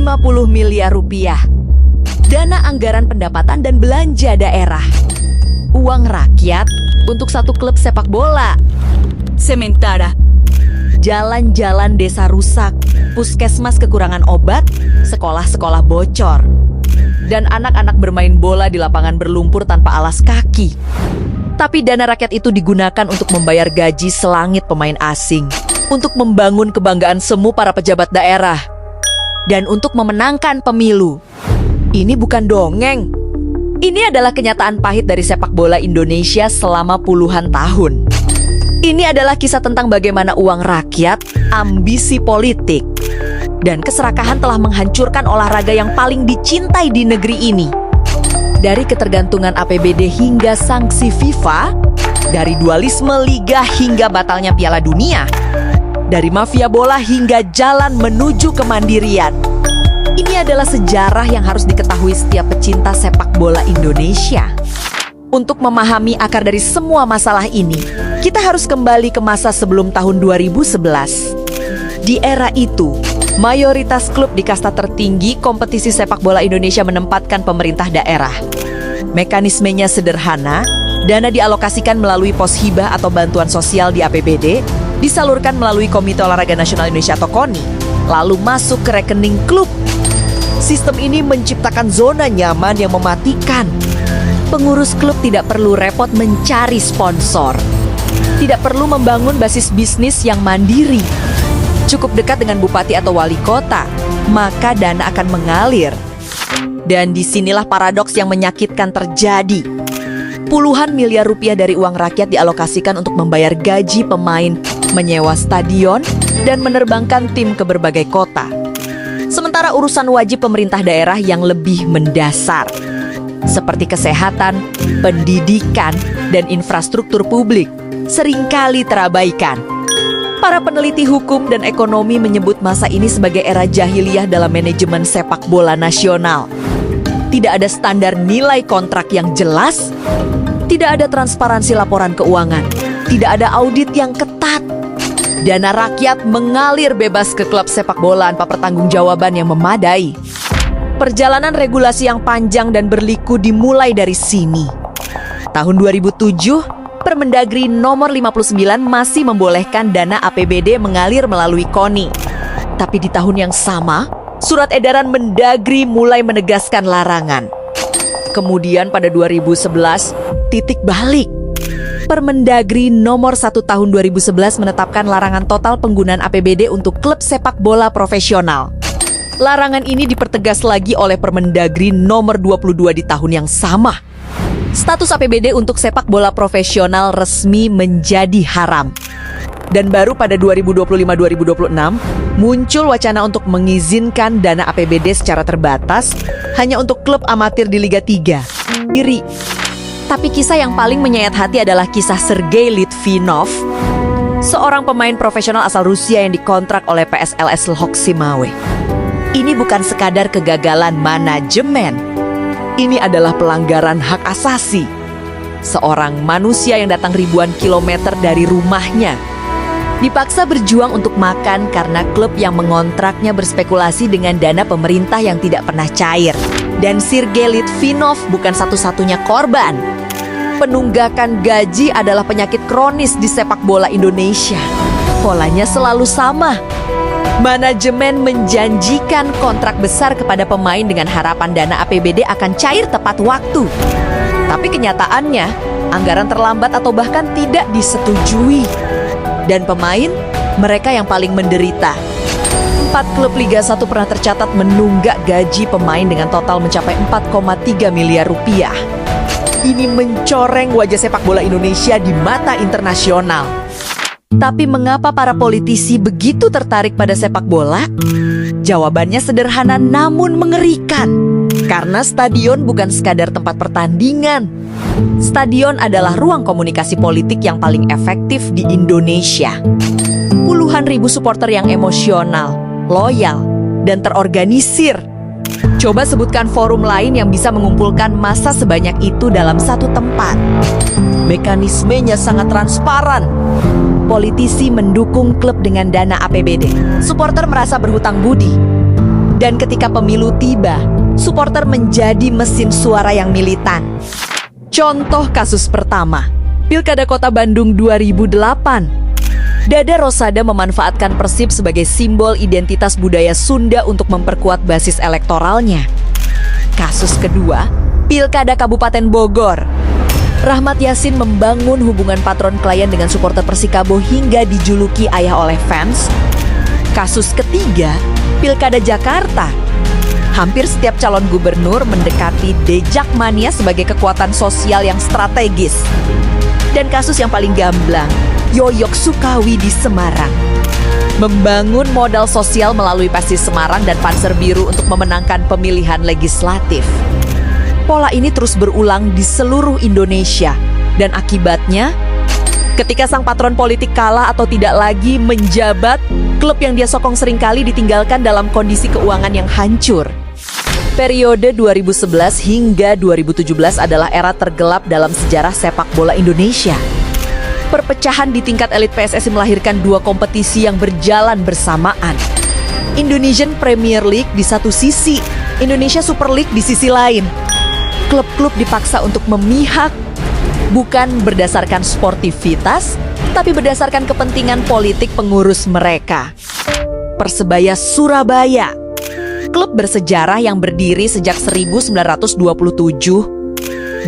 50 miliar rupiah. Dana anggaran pendapatan dan belanja daerah. Uang rakyat untuk satu klub sepak bola. Sementara jalan-jalan desa rusak, puskesmas kekurangan obat, sekolah-sekolah bocor, dan anak-anak bermain bola di lapangan berlumpur tanpa alas kaki. Tapi dana rakyat itu digunakan untuk membayar gaji selangit pemain asing, untuk membangun kebanggaan semu para pejabat daerah, dan untuk memenangkan pemilu. Ini bukan dongeng. Ini adalah kenyataan pahit dari sepak bola Indonesia selama puluhan tahun. Ini adalah kisah tentang bagaimana uang rakyat, ambisi politik, dan keserakahan telah menghancurkan olahraga yang paling dicintai di negeri ini. Dari ketergantungan APBD hingga sanksi FIFA, dari dualisme liga hingga batalnya Piala Dunia, dari mafia bola hingga jalan menuju kemandirian. Ini adalah sejarah yang harus diketahui setiap pecinta sepak bola Indonesia. Untuk memahami akar dari semua masalah ini, kita harus kembali ke masa sebelum tahun 2011. Di era itu, mayoritas klub di kasta tertinggi kompetisi sepak bola Indonesia menempatkan pemerintah daerah. Mekanismenya sederhana, dana dialokasikan melalui pos hibah atau bantuan sosial di APBD, disalurkan melalui Komite Olahraga Nasional Indonesia atau KONI, lalu masuk ke rekening klub. Sistem ini menciptakan zona nyaman yang mematikan. Pengurus klub tidak perlu repot mencari sponsor, tidak perlu membangun basis bisnis yang mandiri. Cukup dekat dengan bupati atau wali kota, maka dana akan mengalir. Dan disinilah paradoks yang menyakitkan terjadi. Puluhan miliar rupiah dari uang rakyat dialokasikan untuk membayar gaji pemain, menyewa stadion, dan menerbangkan tim ke berbagai kota. Sementara urusan wajib pemerintah daerah yang lebih mendasar, seperti kesehatan, pendidikan, dan infrastruktur publik, seringkali terabaikan. Para peneliti hukum dan ekonomi menyebut masa ini sebagai era jahiliyah dalam manajemen sepak bola nasional. Tidak ada standar nilai kontrak yang jelas, tidak ada transparansi laporan keuangan, tidak ada audit yang ketat. Dana rakyat mengalir bebas ke klub sepak bola tanpa pertanggungjawaban yang memadai. Perjalanan regulasi yang panjang dan berliku dimulai dari sini. Tahun 2007, Permendagri nomor 59 masih membolehkan dana APBD mengalir melalui KONI. Tapi di tahun yang sama, surat edaran Mendagri mulai menegaskan larangan. Kemudian pada 2011, titik balik. Permendagri nomor 1 tahun 2011 menetapkan larangan total penggunaan APBD untuk klub sepak bola profesional. Larangan ini dipertegas lagi oleh Permendagri nomor 22 di tahun yang sama. Status APBD untuk sepak bola profesional resmi menjadi haram. Dan baru pada 2025-2026 muncul wacana untuk mengizinkan dana APBD secara terbatas hanya untuk klub amatir di Liga 3. Tapi kisah yang paling menyayat hati adalah kisah Sergei Litvinov, seorang pemain profesional asal Rusia yang dikontrak oleh PSLS Lhoksim Mawe. Ini bukan sekadar kegagalan manajemen. Ini adalah pelanggaran hak asasi. Seorang manusia yang datang ribuan kilometer dari rumahnya, dipaksa berjuang untuk makan karena klub yang mengontraknya berspekulasi dengan dana pemerintah yang tidak pernah cair. Dan Sergei Litvinov bukan satu-satunya korban. Penunggakan gaji adalah penyakit kronis di sepak bola Indonesia. Polanya selalu sama. Manajemen menjanjikan kontrak besar kepada pemain dengan harapan dana APBD akan cair tepat waktu. Tapi kenyataannya, anggaran terlambat atau bahkan tidak disetujui. Dan pemain, mereka yang paling menderita. 4 klub Liga 1 pernah tercatat menunggak gaji pemain dengan total mencapai 4,3 miliar rupiah. Ini mencoreng wajah sepak bola Indonesia di mata internasional. Tapi mengapa para politisi begitu tertarik pada sepak bola? Jawabannya sederhana namun mengerikan. Karena stadion bukan sekadar tempat pertandingan. Stadion adalah ruang komunikasi politik yang paling efektif di Indonesia. Puluhan ribu supporter yang emosional, loyal, dan terorganisir. Coba sebutkan forum lain yang bisa mengumpulkan massa sebanyak itu dalam satu tempat. Mekanismenya sangat transparan. Politisi mendukung klub dengan dana APBD. Supporter merasa berhutang budi. Dan ketika pemilu tiba, supporter menjadi mesin suara yang militan. Contoh kasus pertama, Pilkada Kota Bandung 2008. Dada Rosada memanfaatkan Persib sebagai simbol identitas budaya Sunda untuk memperkuat basis elektoralnya. Kasus kedua, Pilkada Kabupaten Bogor. Rahmat Yassin membangun hubungan patron klien dengan supporter Persikabo hingga dijuluki ayah oleh fans. Kasus ketiga, Pilkada Jakarta. Hampir setiap calon gubernur mendekati Dejak Mania sebagai kekuatan sosial yang strategis. Dan kasus yang paling gamblang, Yoyok Sukawi di Semarang. Membangun modal sosial melalui Persis Semarang dan Panser Biru untuk memenangkan pemilihan legislatif. Pola ini terus berulang di seluruh Indonesia. Dan akibatnya, ketika sang patron politik kalah atau tidak lagi menjabat, klub yang dia sokong seringkali ditinggalkan dalam kondisi keuangan yang hancur. Periode 2011 hingga 2017 adalah era tergelap dalam sejarah sepak bola Indonesia. Perpecahan di tingkat elit PSSI melahirkan dua kompetisi yang berjalan bersamaan. Indonesian Premier League di satu sisi, Indonesia Super League di sisi lain. Klub-klub dipaksa untuk memihak, bukan berdasarkan sportivitas, tapi berdasarkan kepentingan politik pengurus mereka. Persebaya Surabaya, klub bersejarah yang berdiri sejak 1927,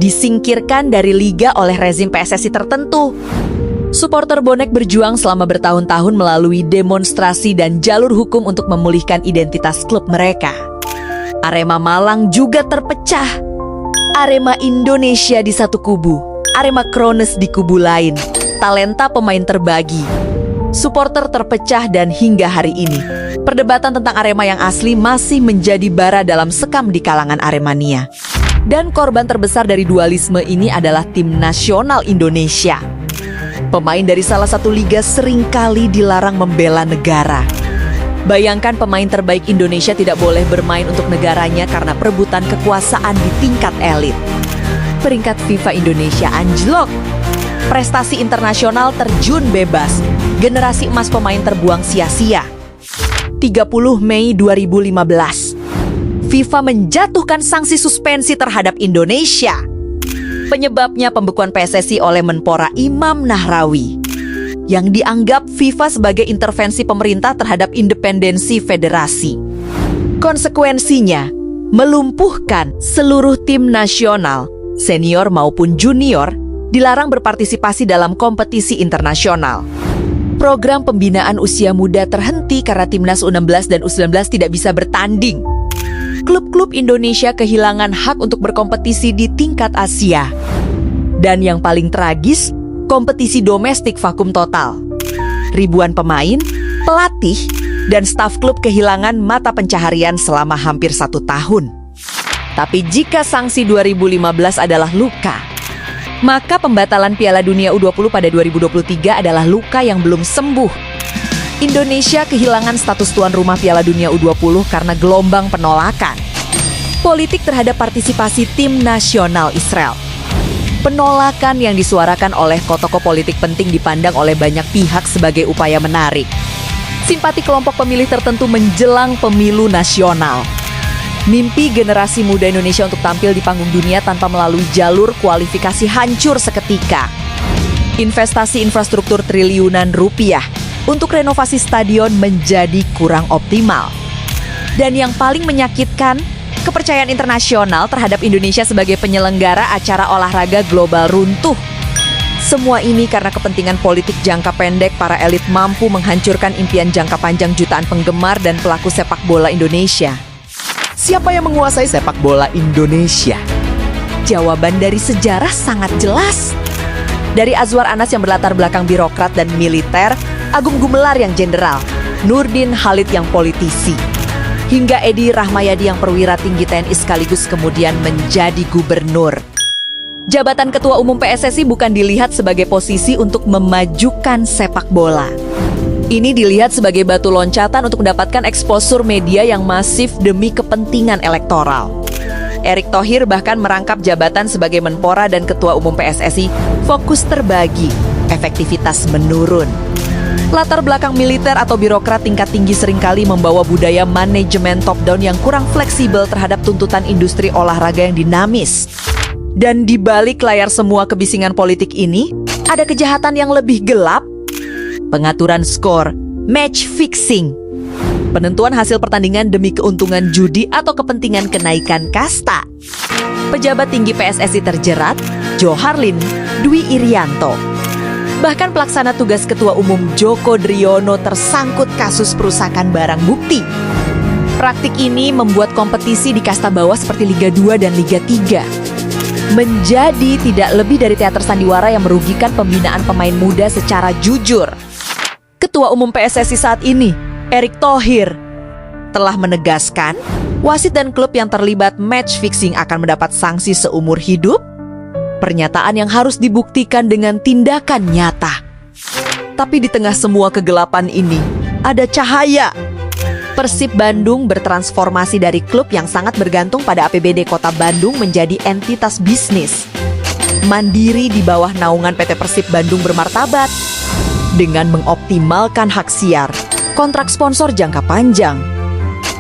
disingkirkan dari liga oleh rezim PSSI tertentu. Supporter bonek berjuang selama bertahun-tahun melalui demonstrasi dan jalur hukum untuk memulihkan identitas klub mereka. Arema Malang juga terpecah. Arema Indonesia di satu kubu, Arema Krones di kubu lain. Talenta pemain terbagi. Supporter terpecah dan hingga hari ini, perdebatan tentang Arema yang asli masih menjadi bara dalam sekam di kalangan Aremania. Dan korban terbesar dari dualisme ini adalah tim nasional Indonesia. Pemain dari salah satu liga seringkali dilarang membela negara. Bayangkan pemain terbaik Indonesia tidak boleh bermain untuk negaranya karena perebutan kekuasaan di tingkat elit. Peringkat FIFA Indonesia anjlok. Prestasi internasional terjun bebas. Generasi emas pemain terbuang sia-sia. 30 Mei 2015. FIFA menjatuhkan sanksi suspensi terhadap Indonesia. Penyebabnya pembekuan PSSI oleh Menpora Imam Nahrawi, yang dianggap FIFA sebagai intervensi pemerintah terhadap independensi federasi. Konsekuensinya, melumpuhkan seluruh tim nasional, senior maupun junior, dilarang berpartisipasi dalam kompetisi internasional. Program pembinaan usia muda terhenti karena timnas U16 dan U19 tidak bisa bertanding. Klub-klub Indonesia kehilangan hak untuk berkompetisi di tingkat Asia. Dan yang paling tragis, kompetisi domestik vakum total. Ribuan pemain, pelatih, dan staf klub kehilangan mata pencaharian selama hampir 1 tahun. Tapi jika sanksi 2015 adalah luka, maka pembatalan Piala Dunia U20 pada 2023 adalah luka yang belum sembuh. Indonesia kehilangan status tuan rumah Piala Dunia U20 karena gelombang penolakan. Politik terhadap partisipasi tim nasional Israel. Penolakan yang disuarakan oleh tokoh politik penting dipandang oleh banyak pihak sebagai upaya menarik simpati kelompok pemilih tertentu menjelang pemilu nasional. Mimpi generasi muda Indonesia untuk tampil di panggung dunia tanpa melalui jalur kualifikasi hancur seketika. Investasi infrastruktur triliunan rupiah untuk renovasi stadion menjadi kurang optimal. Dan yang paling menyakitkan, kepercayaan internasional terhadap Indonesia sebagai penyelenggara acara olahraga global runtuh. Semua ini karena kepentingan politik jangka pendek para elit mampu menghancurkan impian jangka panjang jutaan penggemar dan pelaku sepak bola Indonesia. Siapa yang menguasai sepak bola Indonesia? Jawaban dari sejarah sangat jelas. Dari Azwar Anas yang berlatar belakang birokrat dan militer, Agung Gumelar yang jenderal, Nurdin Halid yang politisi, hingga Edi Rahmayadi yang perwira tinggi TNI sekaligus kemudian menjadi gubernur. Jabatan Ketua Umum PSSI bukan dilihat sebagai posisi untuk memajukan sepak bola. Ini dilihat sebagai batu loncatan untuk mendapatkan eksposur media yang masif demi kepentingan elektoral. Erick Thohir bahkan merangkap jabatan sebagai Menpora dan Ketua Umum PSSI, fokus terbagi, efektivitas menurun. Latar belakang militer atau birokrat tingkat tinggi seringkali membawa budaya manajemen top-down yang kurang fleksibel terhadap tuntutan industri olahraga yang dinamis. Dan di balik layar semua kebisingan politik ini, ada kejahatan yang lebih gelap, pengaturan skor, match fixing, penentuan hasil pertandingan demi keuntungan judi atau kepentingan kenaikan kasta. Pejabat tinggi PSSI terjerat, Johar Lyn Dwi Irianto. Bahkan pelaksana tugas Ketua Umum Joko Driono tersangkut kasus perusakan barang bukti. Praktik ini membuat kompetisi di kasta bawah seperti Liga 2 dan Liga 3 menjadi tidak lebih dari teater sandiwara yang merugikan pembinaan pemain muda secara jujur. Ketua Umum PSSI saat ini, Erick Thohir, telah menegaskan wasit dan klub yang terlibat match fixing akan mendapat sanksi seumur hidup. Pernyataan yang harus dibuktikan dengan tindakan nyata. Tapi di tengah semua kegelapan ini, ada cahaya. Persib Bandung bertransformasi dari klub yang sangat bergantung pada APBD Kota Bandung menjadi entitas bisnis mandiri di bawah naungan PT Persib Bandung Bermartabat. Dengan mengoptimalkan hak siar, kontrak sponsor jangka panjang,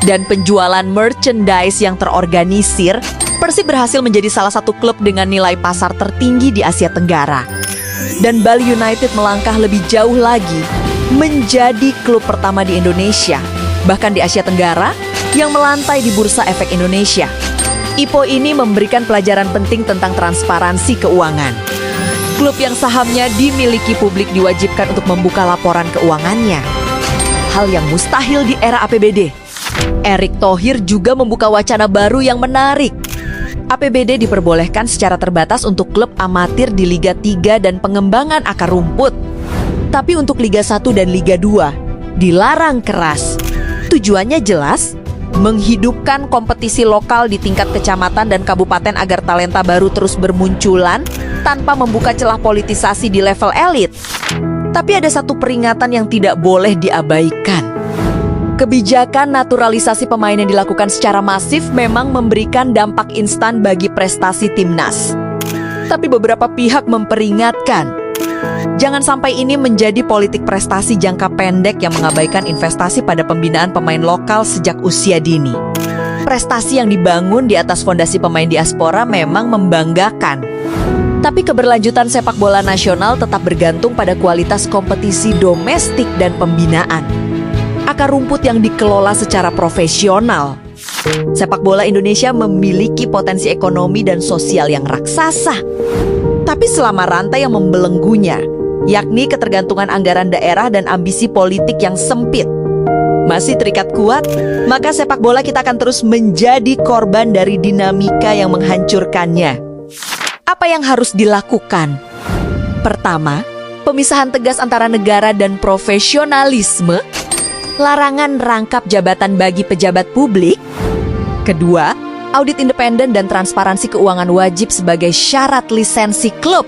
dan penjualan merchandise yang terorganisir, Persib berhasil menjadi salah satu klub dengan nilai pasar tertinggi di Asia Tenggara. Dan Bali United melangkah lebih jauh lagi, menjadi klub pertama di Indonesia, bahkan di Asia Tenggara, yang melantai di Bursa Efek Indonesia. IPO ini memberikan pelajaran penting tentang transparansi keuangan. Klub yang sahamnya dimiliki publik diwajibkan untuk membuka laporan keuangannya. Hal yang mustahil di era APBD. Erick Thohir juga membuka wacana baru yang menarik. APBD diperbolehkan secara terbatas untuk klub amatir di Liga 3 dan pengembangan akar rumput. Tapi untuk Liga 1 dan Liga 2 dilarang keras. Tujuannya jelas, menghidupkan kompetisi lokal di tingkat kecamatan dan kabupaten agar talenta baru terus bermunculan tanpa membuka celah politisasi di level elit. Tapi ada satu peringatan yang tidak boleh diabaikan. Kebijakan naturalisasi pemain yang dilakukan secara masif memang memberikan dampak instan bagi prestasi timnas. Tapi beberapa pihak memperingatkan, jangan sampai ini menjadi politik prestasi jangka pendek yang mengabaikan investasi pada pembinaan pemain lokal sejak usia dini. Prestasi yang dibangun di atas fondasi pemain diaspora memang membanggakan. Tapi keberlanjutan sepak bola nasional tetap bergantung pada kualitas kompetisi domestik dan pembinaan. Akar rumput yang dikelola secara profesional. Sepak bola Indonesia memiliki potensi ekonomi dan sosial yang raksasa. Tapi selama rantai yang membelenggunya, yakni ketergantungan anggaran daerah dan ambisi politik yang sempit, masih terikat kuat, maka sepak bola kita akan terus menjadi korban dari dinamika yang menghancurkannya. Apa yang harus dilakukan? Pertama, pemisahan tegas antara negara dan profesionalisme. Larangan rangkap jabatan bagi pejabat publik. Kedua, audit independen dan transparansi keuangan wajib sebagai syarat lisensi klub.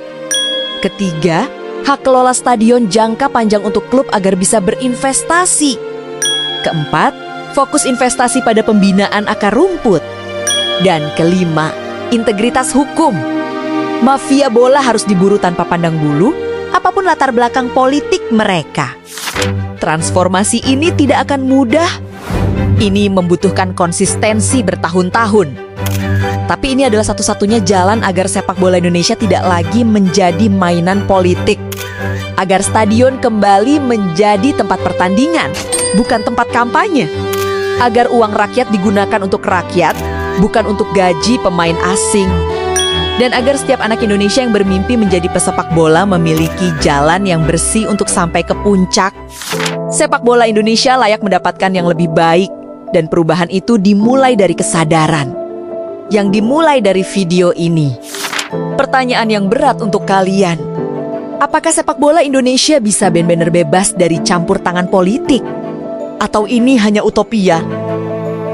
Ketiga, hak kelola stadion jangka panjang untuk klub agar bisa berinvestasi. Keempat, fokus investasi pada pembinaan akar rumput. Dan kelima, integritas hukum. Mafia bola harus diburu tanpa pandang bulu, apapun latar belakang politik mereka. Transformasi ini tidak akan mudah. Ini membutuhkan konsistensi bertahun-tahun. Tapi ini adalah satu-satunya jalan agar sepak bola Indonesia tidak lagi menjadi mainan politik. Agar stadion kembali menjadi tempat pertandingan, bukan tempat kampanye. Agar uang rakyat digunakan untuk rakyat, bukan untuk gaji pemain asing. Dan agar setiap anak Indonesia yang bermimpi menjadi pesepak bola memiliki jalan yang bersih untuk sampai ke puncak. Sepak bola Indonesia layak mendapatkan yang lebih baik, dan perubahan itu dimulai dari kesadaran. Yang dimulai dari video ini. Pertanyaan yang berat untuk kalian. Apakah sepak bola Indonesia bisa benar-benar bebas dari campur tangan politik? Atau ini hanya utopia?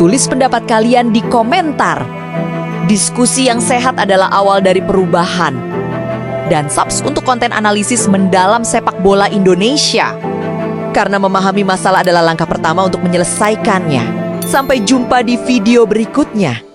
Tulis pendapat kalian di komentar. Diskusi yang sehat adalah awal dari perubahan. Dan subs untuk konten analisis mendalam sepak bola Indonesia. Karena memahami masalah adalah langkah pertama untuk menyelesaikannya. Sampai jumpa di video berikutnya.